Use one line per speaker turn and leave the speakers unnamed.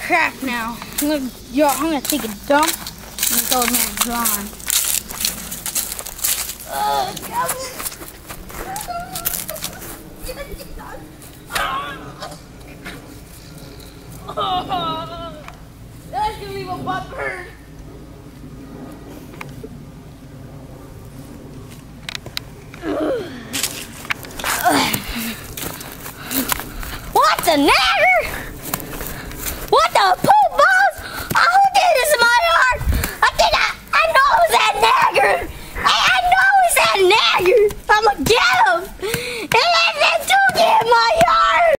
crap now. I'm gonna take a dump and this old man's gone. That's gonna leave a butt burn. What the natter? What the